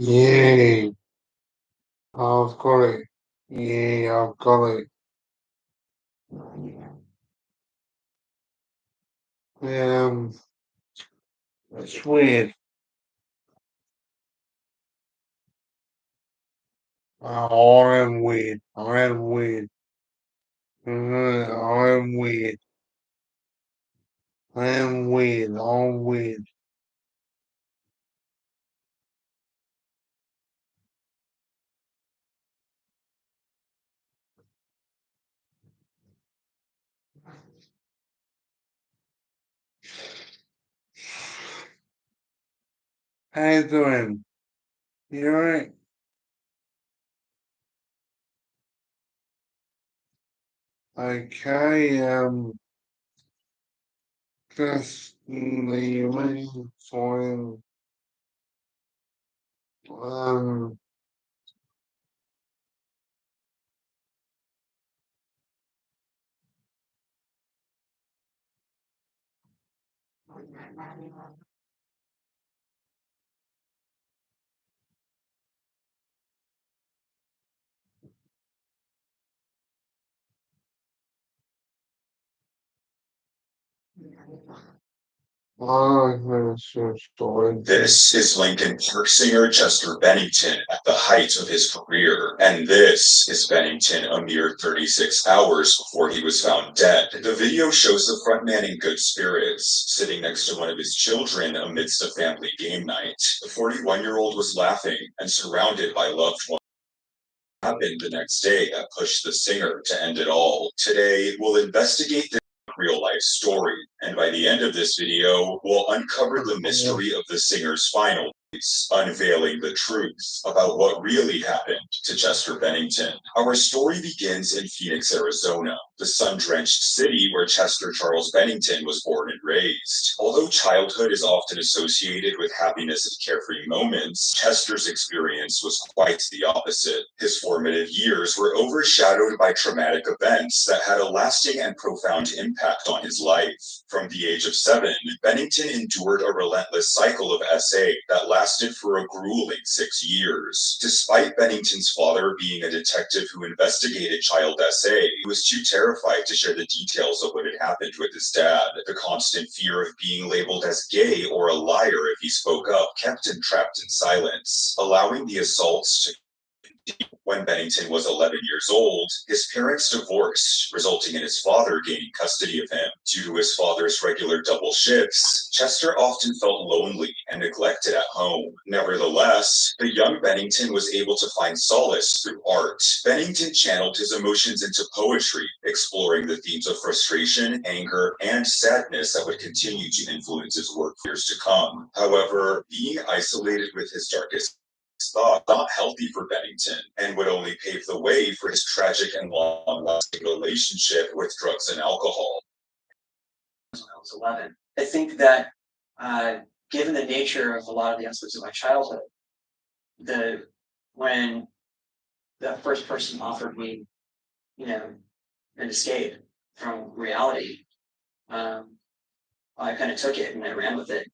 Yeah, I've got it. Yeah, I've got it. Um, it's weird. I am weird. I am weird. I am weird. I am weird. I'm weird. How you doing? You alright? Okay, just leaving for um story. This is Lincoln Park singer Chester Bennington at the height of his career, and this is Bennington a mere 36 hours before he was found dead. The video shows the frontman in good spirits, sitting next to one of his children amidst a family game night. The 41-year-old was laughing and surrounded by loved ones. Happened the next day that pushed the singer to end it all. Today, we'll investigate this real life story, and by the end of this video, we'll uncover the mystery of the singer's final days, unveiling the truth about what really happened to Chester Bennington. Our story begins in Phoenix, Arizona, the sun-drenched city where Chester Charles Bennington was born and raised. Although childhood is often associated with happiness and carefree moments, Chester's experience was quite the opposite. His formative years were overshadowed by traumatic events that had a lasting and profound impact on his life. From the age of 7, Bennington endured a relentless cycle of SA that lasted for a grueling 6 years. Despite Bennington's father being a detective who investigated child SA, he was too terrified to share the details of what had happened with his dad. The constant fear of being labeled as gay or a liar if he spoke up kept him trapped in silence, allowing the assaults to. When Bennington was 11 years old, his parents divorced, resulting in his father gaining custody of him. Due to his father's regular double shifts, Chester often felt lonely and neglected at home. Nevertheless, the young Bennington was able to find solace through art. Bennington channeled his emotions into poetry, exploring the themes of frustration, anger, and sadness that would continue to influence his work for years to come. However, being isolated with his darkest thought not healthy for Bennington and would only pave the way for his tragic and long-lasting relationship with drugs and alcohol. When I was 11, I think that uh, given the nature of a lot of the aspects of my childhood, the when the first person offered me, you know, an escape from reality, um, I kind of took it and I ran with it.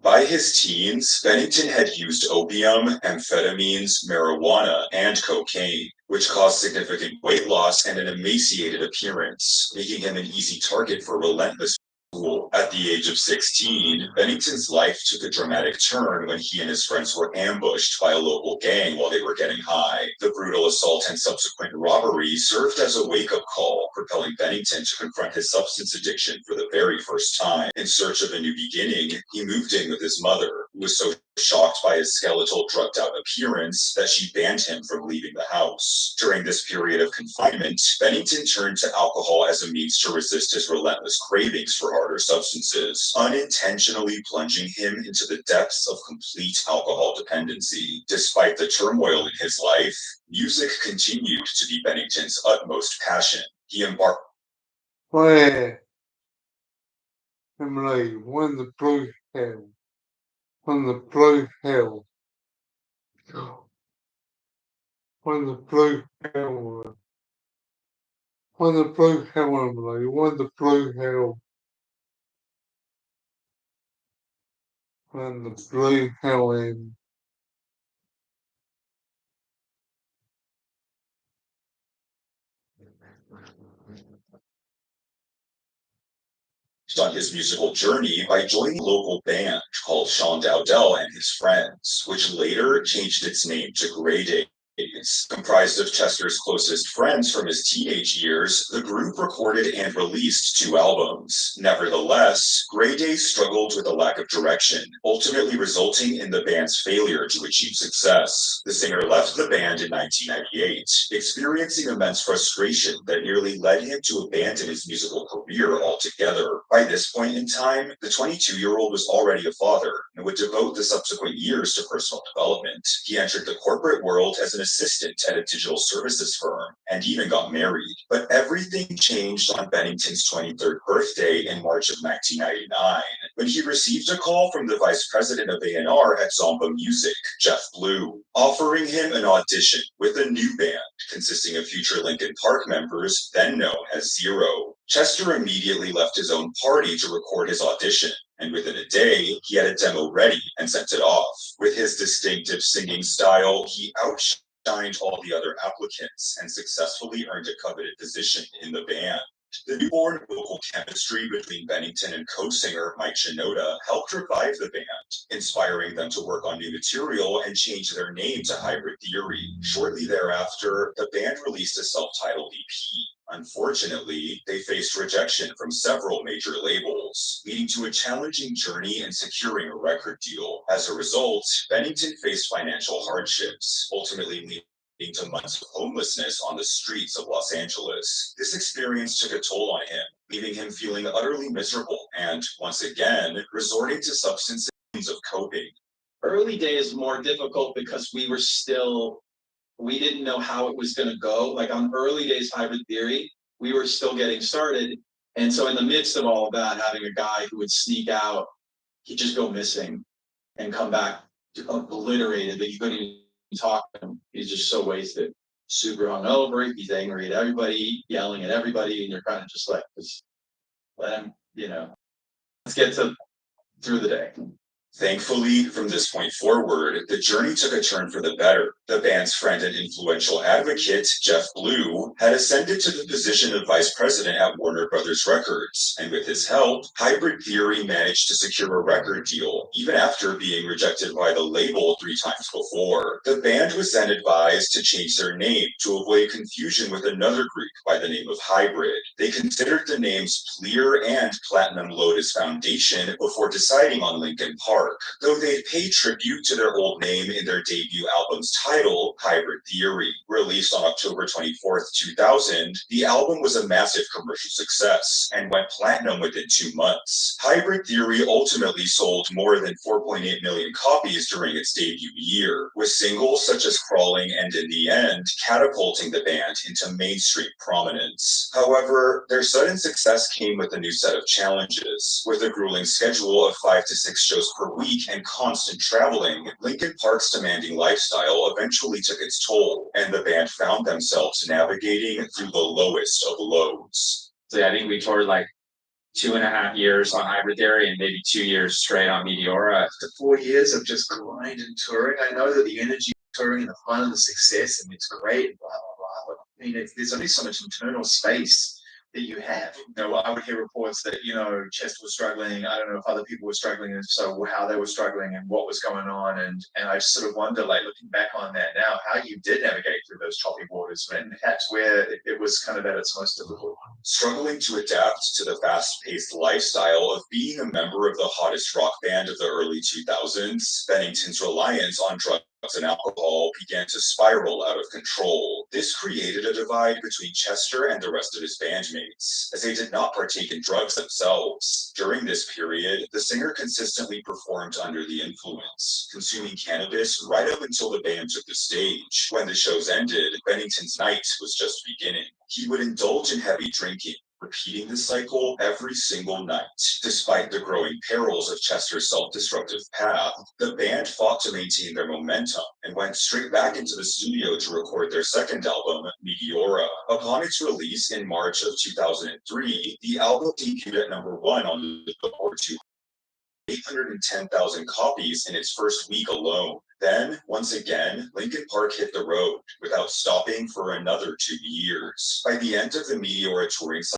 By his teens, Bennington had used opium, amphetamines, marijuana, and cocaine, which caused significant weight loss and an emaciated appearance, making him an easy target for relentless school. At the age of 16, Bennington's life took a dramatic turn when he and his friends were ambushed by a local gang while they were getting high. The brutal assault and subsequent robbery served as a wake-up call, propelling Bennington to confront his substance addiction for the very first time. In search of a new beginning, he moved in with his mother, who was so shocked by his skeletal, drugged out appearance that she banned him from leaving the house. During this period of confinement, Bennington turned to alcohol as a means to resist his relentless cravings for harder substances, unintentionally plunging him into the depths of complete alcohol dependency. Despite the turmoil in his life, music continued to be Bennington's utmost passion. He embarked. Where Emily, when the blue hell, when the blue hell, when the blue hell, when the blue hell, Emily, when the blue hell, when the blue hell in. on his musical journey by joining a local band called Sean Dowdell and His Friends, which later changed its name to Grey Days. Comprised of Chester's closest friends from his teenage years, the group recorded and released 2 albums. Nevertheless, Grey Days struggled with a lack of direction, ultimately resulting in the band's failure to achieve success. The singer left the band in 1998, experiencing immense frustration that nearly led him to abandon his musical career altogether. By this point in time, the 22-year-old was already a father and would devote the subsequent years to personal development. He entered the corporate world as an assistant at a digital services firm and even got married. But everything changed on Bennington's 23rd birthday in March of 1999, when he received a call from the vice president of A&R at Zomba Music, Jeff Blue, offering him an audition with a new band consisting of future Linkin Park members, then known as Zero. Chester immediately left his own party to record his audition, and within a day, he had a demo ready and sent it off. With his distinctive singing style, he outshined all the other applicants and successfully earned a coveted position in the band. The newborn vocal chemistry between Bennington and co-singer Mike Shinoda helped revive the band, inspiring them to work on new material and change their name to Hybrid Theory. Shortly thereafter, the band released a self-titled EP. Unfortunately, they faced rejection from several major labels, leading to a challenging journey in securing a record deal. As a result, Bennington faced financial hardships, ultimately leading to months of homelessness on the streets of Los Angeles. This experience took a toll on him, leaving him feeling utterly miserable and, once again, resorting to substance of coping. Early days more difficult because we didn't know how it was going to go. Like on early days Hybrid Theory, we were still getting started. And so in the midst of all of that, having a guy who would sneak out, he'd just go missing and come back obliterated that you couldn't even talk to him. He's just so wasted, super hungover. He's angry at everybody, yelling at everybody. And you're kind of just like, just let him, let's get through the day. Thankfully, from this point forward, the journey took a turn for the better. The band's friend and influential advocate, Jeff Blue, had ascended to the position of vice president at Warner Brothers Records, and with his help, Hybrid Theory managed to secure a record deal, even after being rejected by the label 3 times before. The band was then advised to change their name to avoid confusion with another group by the name of Hybrid. They considered the names Clear and Platinum Lotus Foundation before deciding on Linkin Park. Though they paid tribute to their old name in their debut album's title, Hybrid Theory. Released on October 24th, 2000, the album was a massive commercial success and went platinum within 2 months. Hybrid Theory ultimately sold more than 4.8 million copies during its debut year, with singles such as Crawling and In the End catapulting the band into mainstream prominence. However, their sudden success came with a new set of challenges. With a grueling schedule of 5 to 6 shows per week and constant traveling, Linkin Park's demanding lifestyle eventually took its toll, and the band found themselves navigating through the lowest of lows. So yeah, I think we toured like 2.5 years on Hybrid Theory and maybe 2 years straight on Meteora. After 4 years of just grind and touring, I know that the energy of touring and the fun and the success, and it's great, blah, blah, blah. But there's only so much internal space that you have. I would hear reports that, Chester was struggling. I don't know if other people were struggling, and so how they were struggling and what was going on. And I just sort of wonder, like looking back on that now, how you did navigate through those choppy waters, and that's where it was kind of at its most difficult. Struggling to adapt to the fast-paced lifestyle of being a member of the hottest rock band of the early 2000s, Bennington's reliance on drugs and alcohol began to spiral out of control. This created a divide between Chester and the rest of his bandmates, as they did not partake in drugs themselves. During this period, the singer consistently performed under the influence, consuming cannabis right up until the band took the stage. When the shows ended, Bennington's night was just beginning. He would indulge in heavy drinking, repeating the cycle every single night. Despite the growing perils of Chester's self-destructive path, the band fought to maintain their momentum and went straight back into the studio to record their second album, Meteora. Upon its release in March of 2003, the album debuted at #1 on the Billboard 200. 810,000 copies in its first week alone. Then, once again, Linkin Park hit the road without stopping for another 2 years. By the end of the Meteora touring cycle,